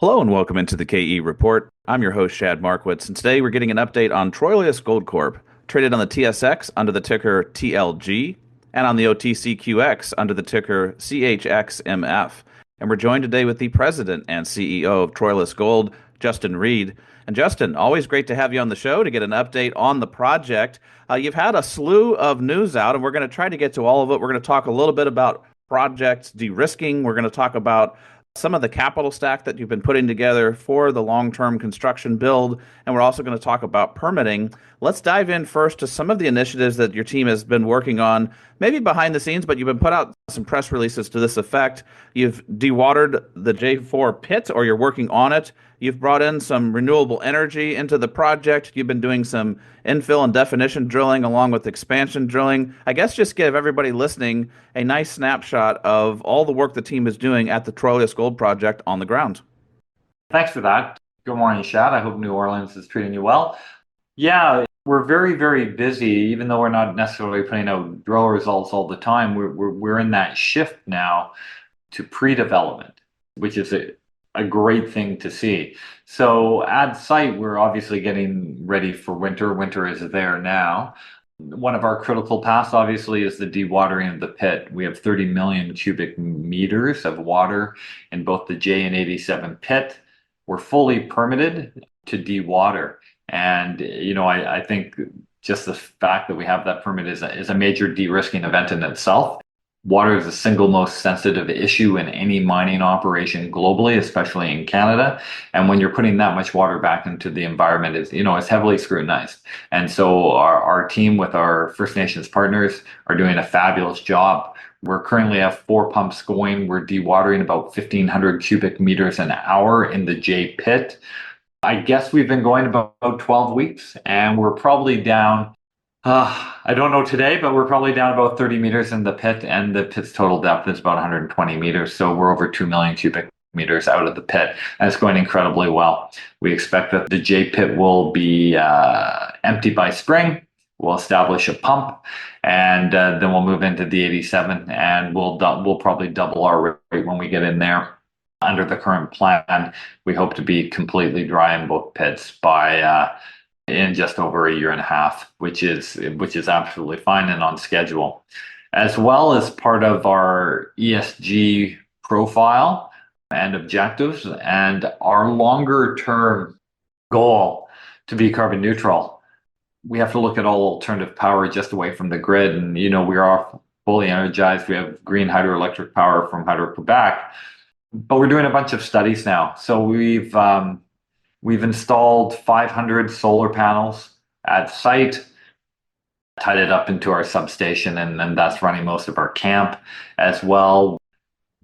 Hello and welcome into the KE Report. I'm your host, Shad Markwitz, and today we're getting an update on Troilus Gold Corp, traded on the TSX under the ticker TLG and on the OTCQX under the ticker CHXMF. And we're joined today with the president and CEO of Troilus Gold, Justin Reid. And Justin, always great to have you on the show to get an update on the project. You've had a slew of news out, and we're going to try to get to all of it. We're going to talk a little bit about project de-risking. We're going to talk about some of the capital stack that you've been putting together for the long-term construction build, and we're also going to talk about permitting. Let's dive in first to some of the initiatives that your team has been working on, maybe behind the scenes, but you've been put out some press releases to this effect. You've dewatered the J4 pit, or you're working on it. You've brought in some renewable energy into the project. You've been doing some infill and definition drilling along with expansion drilling. I guess just give everybody listening a nice snapshot of all the work the team is doing at the Troilus Gold Project on the ground. Thanks for that. Good morning, Shad. I hope New Orleans is treating you well. Yeah, we're very, very busy, even though we're not necessarily putting out drill results all the time. We're in that shift now to pre-development, which is a great thing to see. So at site, we're obviously getting ready for winter. Winter is there now. One of our critical paths, obviously, is the dewatering of the pit. We have 30 million cubic meters of water in both the J and 87 pit. We're fully permitted to dewater. And, I think just the fact that we have that permit is a major de-risking event in itself. Water is the single most sensitive issue in any mining operation globally, especially in Canada. And when you're putting that much water back into the environment, it's heavily scrutinized. And so our team with our First Nations partners are doing a fabulous job. We're currently have 4 pumps going. We're dewatering about 1,500 cubic meters an hour in the J pit. I guess we've been going about 12 weeks, and we're probably down I don't know today, but we're probably down about 30 meters in the pit, and the pit's total depth is about 120 meters. So we're over 2 million cubic meters out of the pit, and it's going incredibly well. We expect that the J pit will be empty by spring. We'll establish a pump, and then we'll move into the 87, and we'll probably double our rate when we get in there. Under the current plan, we hope to be completely dry in both pits by in just over a year and a half, which is absolutely fine and on schedule. As well as part of our ESG profile and objectives and our longer term goal to be carbon neutral, we have to look at all alternative power just away from the grid. And, we are fully energized. We have green hydroelectric power from Hydro-Quebec, but we're doing a bunch of studies now. So We've installed 500 solar panels at site, tied it up into our substation, and that's running most of our camp as well.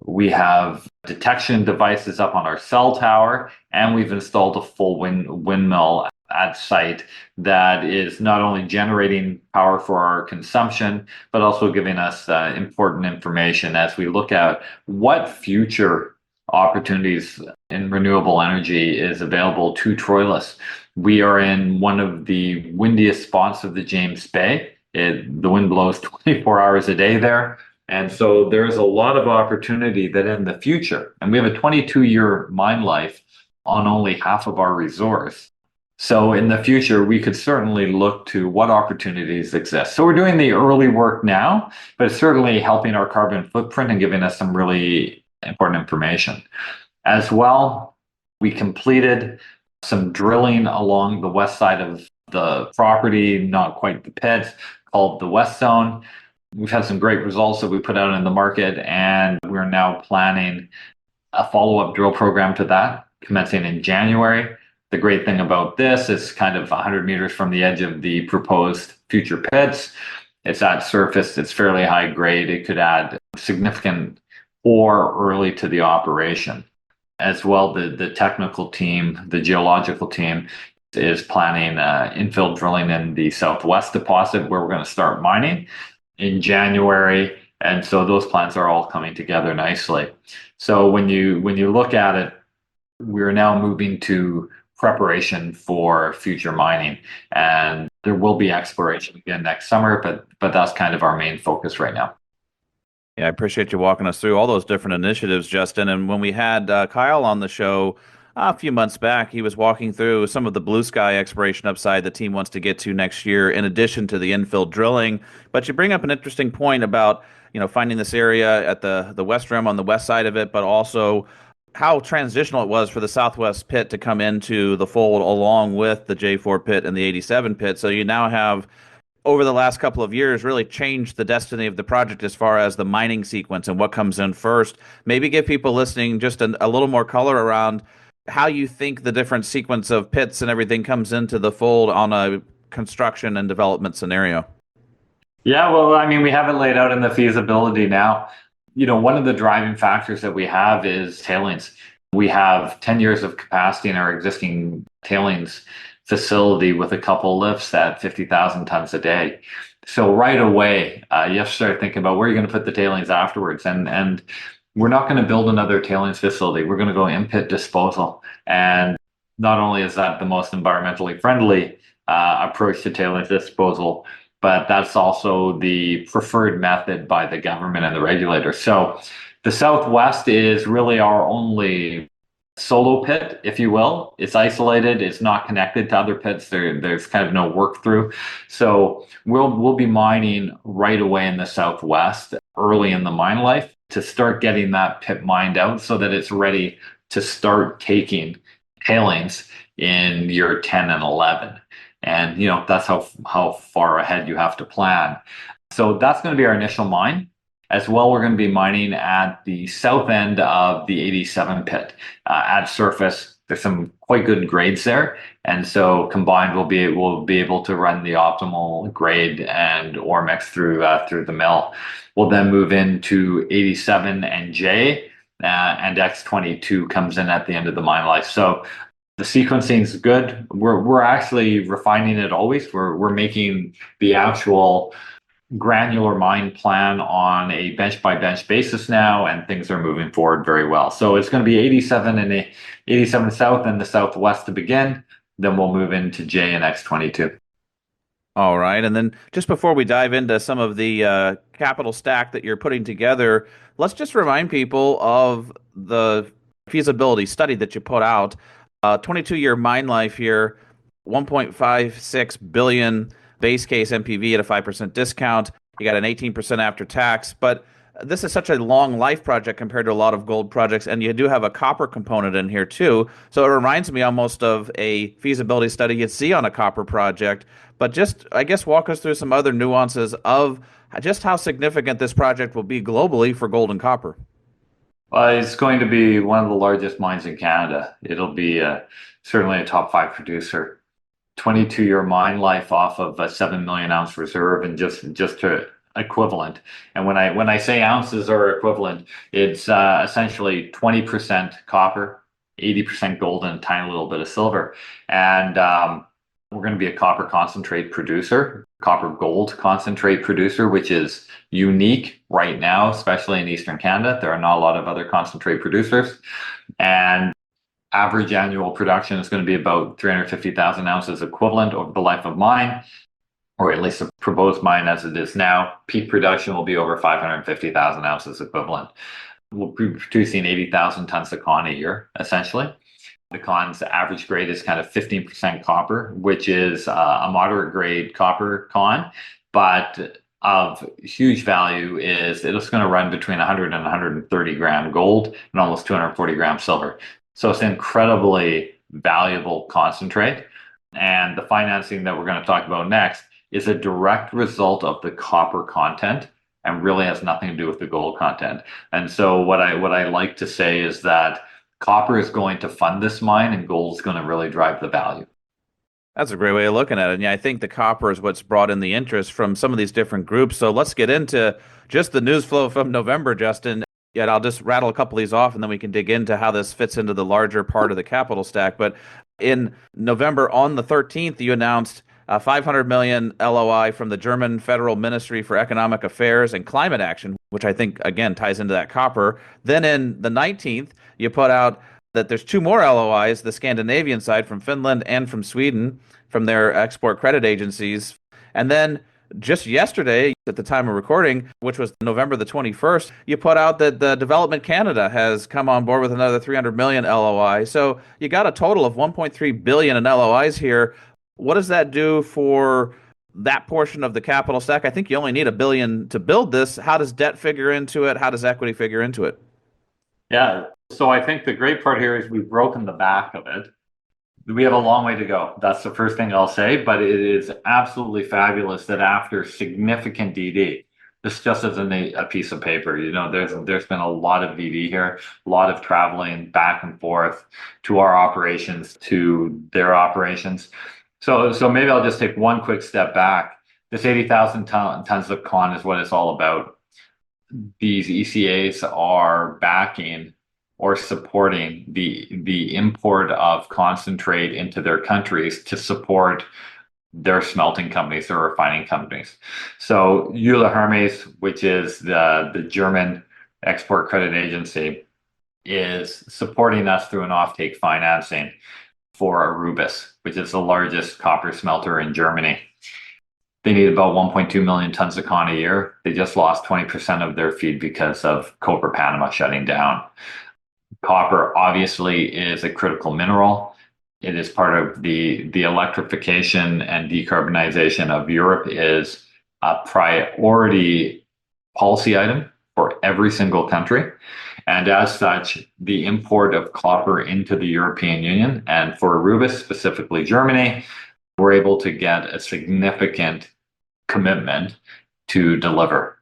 We have detection devices up on our cell tower, and we've installed a full windmill at site that is not only generating power for our consumption, but also giving us important information as we look at what future opportunities in renewable energy is available to Troilus. We are in one of the windiest spots of the James Bay. The wind blows 24 hours a day there. And so there's a lot of opportunity that in the future, and we have a 22-year mine life on only half of our resource. So in the future, we could certainly look to what opportunities exist. So we're doing the early work now, but it's certainly helping our carbon footprint and giving us some really important information. As well, we completed some drilling along the west side of the property, not quite the pit, called the West Zone. We've had some great results that we put out in the market, and we're now planning a follow-up drill program to that, commencing in January. The great thing about this is kind of 100 meters from the edge of the proposed future pits. It's at surface, it's fairly high grade. It could add significant ore early to the operation. As well, the technical team, the geological team, is planning infill drilling in the southwest deposit where we're going to start mining in January. And so those plans are all coming together nicely. So when you look at it, we're now moving to preparation for future mining, and there will be exploration again next summer, but that's kind of our main focus right now. Yeah, I appreciate you walking us through all those different initiatives, Justin. And when we had Kyle on the show A few months back, he was walking through some of the blue sky exploration upside the team wants to get to next year, in addition to the infill drilling. But you bring up an interesting point about, finding this area at the west rim on the west side of it, but also how transitional it was for the southwest pit to come into the fold along with the J4 pit and the 87 pit. So you now have, over the last couple of years, really changed the destiny of the project as far as the mining sequence and what comes in first. Maybe give people listening just a little more color around how you think the different sequence of pits and everything comes into the fold on a construction and development scenario. Yeah, well, I mean, we have it laid out in the feasibility now. One of the driving factors that we have is tailings. We have 10 years of capacity in our existing tailings facility with a couple lifts at 50,000 tons a day. So right away, you have to start thinking about where you're going to put the tailings afterwards. And we're not going to build another tailings facility. We're going to go in-pit disposal. And not only is that the most environmentally friendly approach to tailings disposal, but that's also the preferred method by the government and the regulators. So the Southwest is really our only solo pit, if you will. It's isolated. It's not connected to other pits. There's kind of no work through. So we'll be mining right away in the Southwest early in the mine life to start getting that pit mined out so that it's ready to start taking tailings in year 10 and 11. And, that's how far ahead you have to plan. So that's going to be our initial mine. As well, we're going to be mining at the south end of the 87 pit. At surface, there's some quite good grades there. And so combined, we'll be able to run the optimal grade and ore mix through the mill. We'll then move into 87 and J, and X22 comes in at the end of the mine life. So the sequencing is good. We're actually refining it always. We're making the actual granular mine plan on a bench by bench basis now, and things are moving forward very well. So it's going to be 87 and 87 South and the Southwest to begin. Then we'll move into J and X22. All right. And then just before we dive into some of the capital stack that you're putting together, let's just remind people of the feasibility study that you put out. 22-year mine life here, 1.56 billion base case NPV at a 5% discount. You got an 18% after tax, but this is such a long life project compared to a lot of gold projects, and you do have a copper component in here too. So it reminds me almost of a feasibility study you'd see on a copper project. But just, I guess, walk us through some other nuances of just how significant this project will be globally for gold and copper. It's going to be one of the largest mines in Canada. It'll be certainly a top 5 producer. 22-year mine life off of a 7 million ounce reserve, and just to equivalent. And when I say ounces are equivalent, it's essentially 20% copper, 80% gold, and a tiny little bit of silver. And we're going to be a copper concentrate producer, copper gold concentrate producer, which is unique right now, especially in Eastern Canada. There are not a lot of other concentrate producers. And average annual production is going to be about 350,000 ounces equivalent over the life of mine, or at least the proposed mine as it is now. Peak production will be over 550,000 ounces equivalent. We'll be producing 80,000 tons of con a year, essentially. The con's average grade is kind of 15% copper, which is a moderate grade copper con, but of huge value is it's going to run between 100 and 130 gram gold and almost 240 gram silver. So it's an incredibly valuable concentrate. And the financing that we're going to talk about next is a direct result of the copper content and really has nothing to do with the gold content. And so what I like to say is that copper is going to fund this mine and gold is going to really drive the value. That's a great way of looking at it. And yeah, I think the copper is what's brought in the interest from some of these different groups. So let's get into just the news flow from November, Justin. Yeah, I'll just rattle a couple of these off and then we can dig into how this fits into the larger part of the capital stack. But in November, on the 13th, you announced a 500 million LOI from the German Federal Ministry for Economic Affairs and Climate Action, which I think, again, ties into that copper. Then in the 19th, you put out that there's 2 more LOIs, the Scandinavian side from Finland and from Sweden, from their export credit agencies. And then just yesterday, at the time of recording, which was November the 21st, you put out that the Development Canada has come on board with another 300 million LOI. So you got a total of 1.3 billion in LOIs here. What does that do for that portion of the capital stack? I think you only need a billion to build this. How does debt figure into it? How does equity figure into it? Yeah. So I think the great part here is we've broken the back of it. We have a long way to go. That's the first thing I'll say, but it is absolutely fabulous that after significant DD, this just isn't a piece of paper. There's been a lot of DD here, a lot of traveling back and forth to our operations, to their operations. So maybe I'll just take one quick step back. This 80,000 tons of con is what it's all about. These ECAs are backing or supporting the import of concentrate into their countries to support their smelting companies, their refining companies. So Euler Hermes, which is the German export credit agency, is supporting us through an offtake financing for Arubis, which is the largest copper smelter in Germany. They need about 1.2 million tons of con a year. They just lost 20% of their feed because of Cobre Panama shutting down. Copper obviously is a critical mineral. It is part of the electrification and decarbonization of Europe is a priority policy item for every single country. And as such, the import of copper into the European Union and for Arubis, specifically Germany, we're able to get a significant commitment to deliver,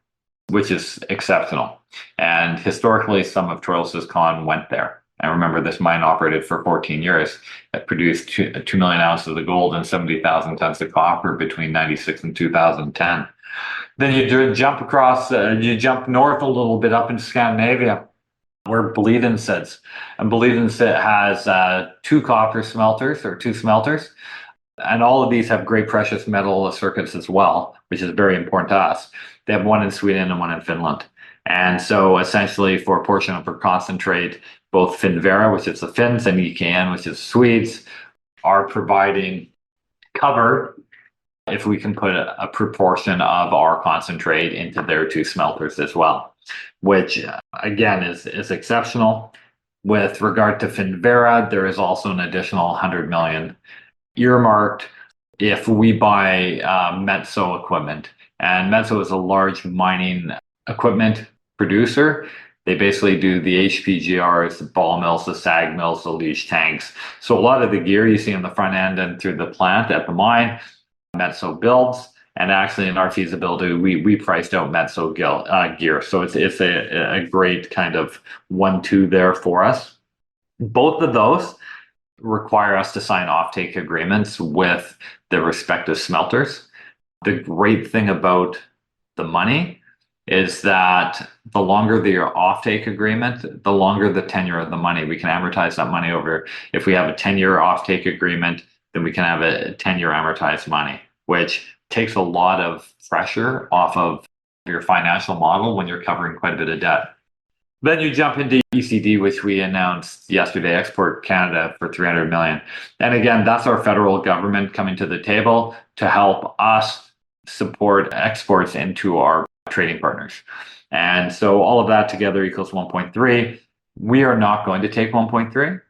which is exceptional. And historically, some of Troilus's con went there. And remember, this mine operated for 14 years. It produced 2 million ounces of gold and 70,000 tons of copper between 96 and 2010. Then you jump across, you jump north a little bit up into Scandinavia, where Boliden sits. And Boliden has two copper smelters, or two smelters. And all of these have great precious metal circuits as well, which is very important to us. They have one in Sweden and one in Finland. And so essentially for a portion of our concentrate, both Finnvera, which is the Finns, and ECAN, which is Swedes, are providing cover if we can put a proportion of our concentrate into their two smelters as well, which again is exceptional. With regard to Finnvera, there is also an additional 100 million earmarked if we buy Metso equipment. And Metso is a large mining equipment producer. They basically do the HPGRs, the ball mills, the SAG mills, the leach tanks. So a lot of the gear you see on the front end and through the plant at the mine, Metso builds. And actually in our feasibility, we priced out Metso gear. So it's a great kind of 1-2 there for us. Both of those require us to sign offtake agreements with the respective smelters. The great thing about the money is that the longer the offtake agreement, the longer the tenure of the money. We can amortize that money over. If we have a 10-year offtake agreement, then we can have a 10-year amortized money, which takes a lot of pressure off of your financial model when you're covering quite a bit of debt. Then you jump into ECD, which we announced yesterday, Export Canada for 300 million. And again, that's our federal government coming to the table to help us support exports into our trading partners. And so all of that together equals 1.3. We are not going to take 1.3.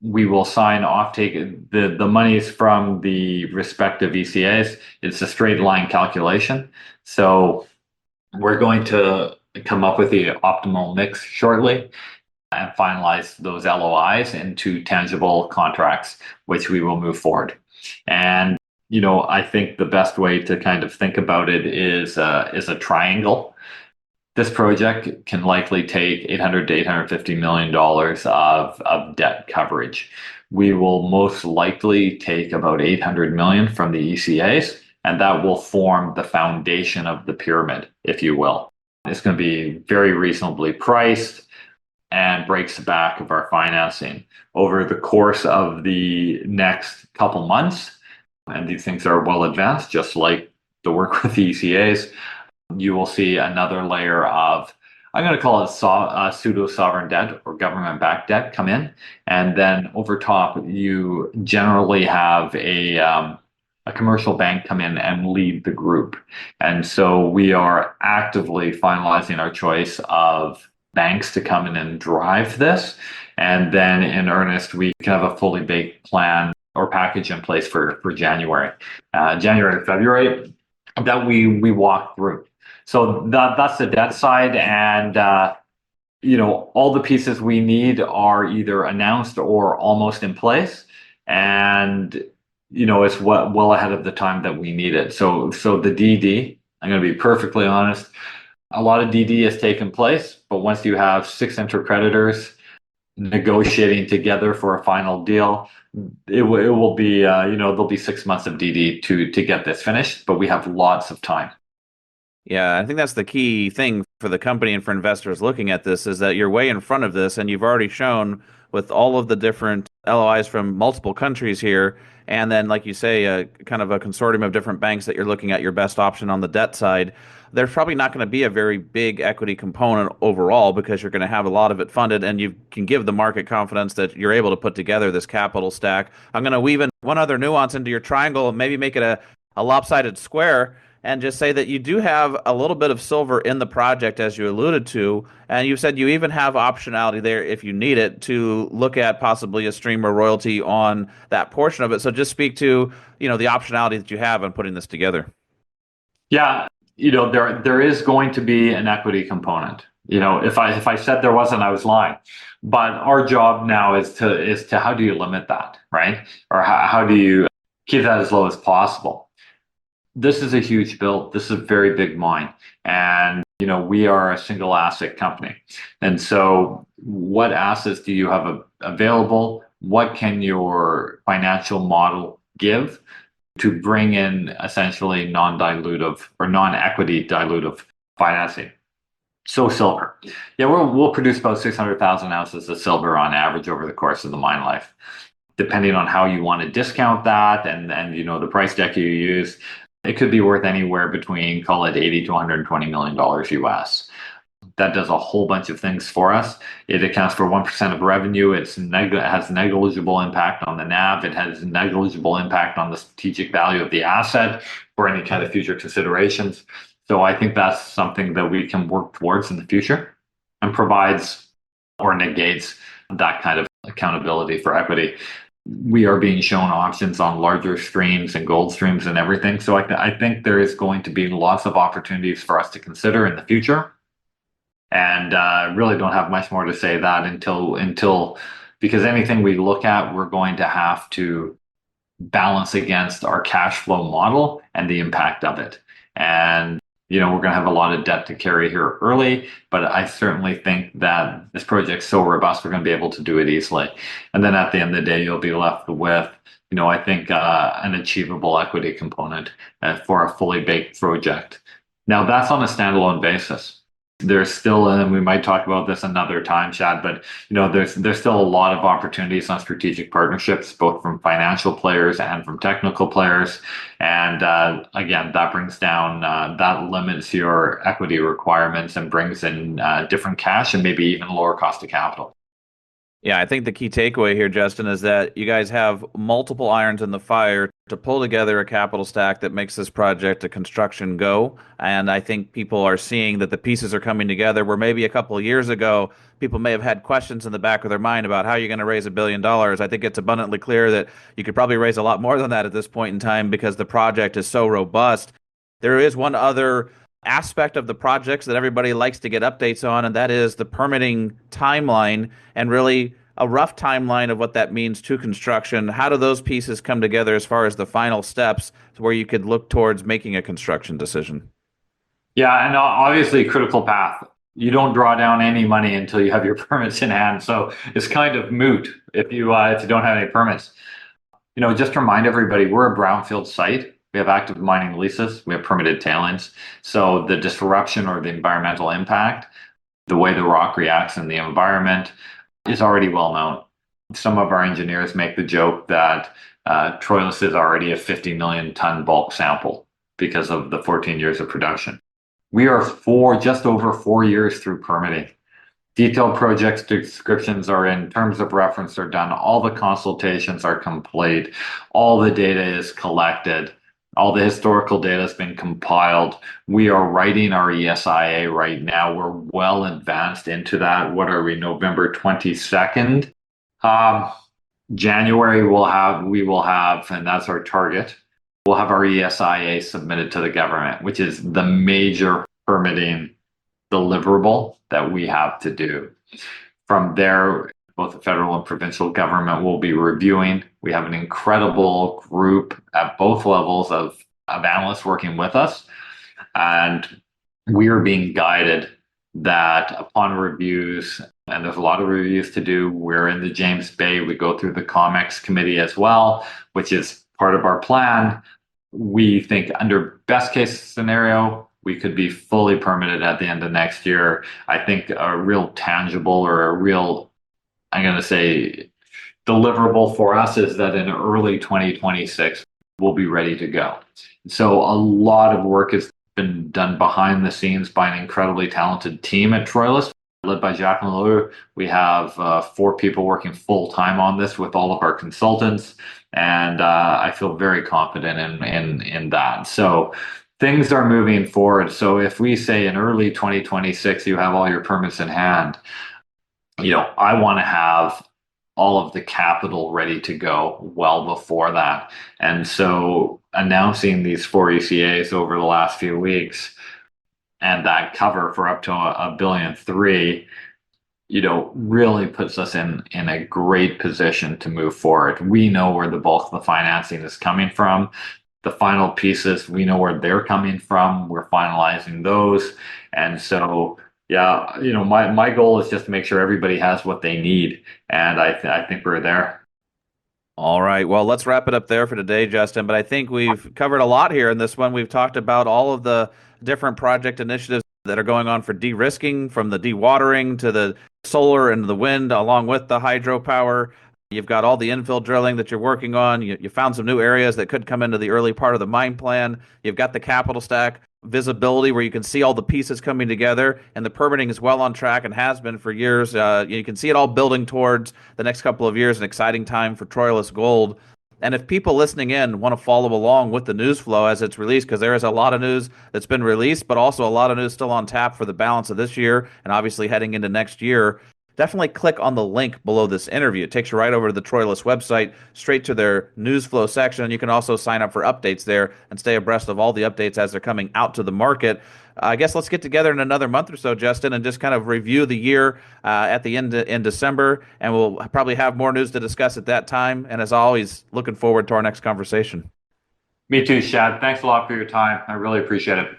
We will sign offtake. The monies from the respective ECAs. It's a straight line calculation. So we're going to come up with the optimal mix shortly and finalize those LOIs into tangible contracts, which we will move forward. And I think the best way to kind of think about it is a triangle. This project can likely take $800 to $850 million of debt coverage. We will most likely take about 800 million from the ECAs, and that will form the foundation of the pyramid, if you will. It's going to be very reasonably priced and breaks the back of our financing over the course of the next couple months. And these things are well advanced, just like the work with the ECAs. You will see another layer of, I'm going to call it pseudo-sovereign debt or government-backed debt come in. And then over top, you generally have a a commercial bank come in and lead the group. And so we are actively finalizing our choice of banks to come in and drive this. And then in earnest, we can have a fully baked plan or package in place for January, February that we walk through. So that's the debt side. And all the pieces we need are either announced or almost in place. And it's well ahead of the time that we need it. So the DD, I'm going to be perfectly honest, a lot of DD has taken place, but once you have 6 intercreditors negotiating together for a final deal, it will be there'll be 6 months of DD to get this finished, but we have lots of time. Yeah, I think that's the key thing for the company and for investors looking at this is that you're way in front of this, and you've already shown with all of the different LOIs from multiple countries here, and then, like you say, kind of a consortium of different banks that you're looking at your best option on the debt side. There's probably not going to be a very big equity component overall because you're going to have a lot of it funded, and you can give the market confidence that you're able to put together this capital stack. I'm going to weave in one other nuance into your triangle and maybe make it a lopsided square, and just say that you do have a little bit of silver in the project, as you alluded to, and you said you even have optionality there if you need it to look at possibly a stream or royalty on that portion of it. So just speak to, the optionality that you have on putting this together. Yeah, there is going to be an equity component. If I said there wasn't, I was lying. But our job now is to how do you limit that, right? Or how do you keep that as low as possible? This is a huge build. This is a very big mine. And, we are a single asset company. And so what assets do you have available? What can your financial model give to bring in essentially non-dilutive or non-equity dilutive financing? So silver. Yeah, we'll produce about 600,000 ounces of silver on average over the course of the mine life. Depending on how you want to discount that and the price deck you use, it could be worth anywhere between, call it $80 to $120 million US. That does a whole bunch of things for us. It accounts for 1% of revenue. It has negligible impact on the NAV. It has negligible impact on the strategic value of the asset for any kind of future considerations. So I think that's something that we can work towards in the future and provides or negates that kind of accountability for equity. We are being shown options on larger streams and gold streams and everything. So I think there is going to be lots of opportunities for us to consider in the future. And really don't have much more to say that until because anything we look at, we're going to have to balance against our cash flow model and the impact of it. And we're going to have a lot of debt to carry here early, but I certainly think that this project's so robust, we're going to be able to do it easily. And then at the end of the day, you'll be left with, I think an achievable equity component for a fully baked project. Now, that's on a standalone basis. There's still, and we might talk about this another time, Chad, but there's still a lot of opportunities on strategic partnerships, both from financial players and from technical players. And again, that brings down, that limits your equity requirements and brings in different cash and maybe even lower cost of capital. Yeah, I think the key takeaway here, Justin, is that you guys have multiple irons in the fire to pull together a capital stack that makes this project a construction go. And I think people are seeing that the pieces are coming together where maybe a couple of years ago, people may have had questions in the back of their mind about how you're going to raise $1 billion. I think it's abundantly clear that you could probably raise a lot more than that at this point in time because the project is so robust. There is one other aspect of the projects that everybody likes to get updates on, and that is the permitting timeline and really a rough timeline of what that means to construction. How do those pieces come together as far as the final steps to where you could look towards making a construction decision? Yeah, and obviously critical path. You don't draw down any money until you have your permits in hand. So it's kind of moot if you don't have any permits. Just to remind everybody, we're a brownfield site. We have active mining leases. We have permitted tailings. So the disruption or the environmental impact, the way the rock reacts in the environment is already well known. Some of our engineers make the joke that Troilus is already a 50 million ton bulk sample because of the 14 years of production. We are just over 4 years through permitting. Detailed project descriptions are in, terms of reference are done, all the consultations are complete, all the data is collected. All the historical data has been compiled. We are writing our ESIA right now. We're well advanced into that. What are we, November 22nd? January we will have, and that's our target. We'll have our ESIA submitted to the government, which is the major permitting deliverable that we have to do. From there, both the federal and provincial government will be reviewing. We have an incredible group at both levels of analysts working with us. And we are being guided that upon reviews, and there's a lot of reviews to do, we're in the James Bay, we go through the COMEX committee as well, which is part of our plan. We think under best case scenario, we could be fully permitted at the end of next year. I think a real tangible or a real, I'm going to say, deliverable for us is that in early 2026, we'll be ready to go. So a lot of work has been done behind the scenes by an incredibly talented team at Troilus, led by Jacques Malou. We have 4 people working full time on this with all of our consultants, and I feel very confident in that. So things are moving forward. So if we say in early 2026 you have all your permits in hand, I want to have all of the capital ready to go well before that. And so announcing these 4 ECAs over the last few weeks and that cover for up to $1.3 billion, really puts us in a great position to move forward. We know where the bulk of the financing is coming from. The final pieces, we know where they're coming from. We're finalizing those. And so, yeah, my goal is just to make sure everybody has what they need. And I think we're there. All right. Well, let's wrap it up there for today, Justin. But I think we've covered a lot here in this one. We've talked about all of the different project initiatives that are going on for de-risking, from the dewatering to the solar and the wind, along with the hydropower. You've got all the infill drilling that you're working on. You found some new areas that could come into the early part of the mine plan. You've got the capital stack visibility where you can see all the pieces coming together, and the permitting is well on track and has been for years. You can see it all building towards the next couple of years, an exciting time for Troilus Gold. And if people listening in want to follow along with the news flow as it's released, because there is a lot of news that's been released, but also a lot of news still on tap for the balance of this year and obviously heading into next year, definitely click on the link below this interview. It takes you right over to the Troilus website, straight to their news flow section. And you can also sign up for updates there and stay abreast of all the updates as they're coming out to the market. I guess let's get together in another month or so, Justin, and just kind of review the year at the end in December. And we'll probably have more news to discuss at that time. And as always, looking forward to our next conversation. Me too, Shad. Thanks a lot for your time. I really appreciate it.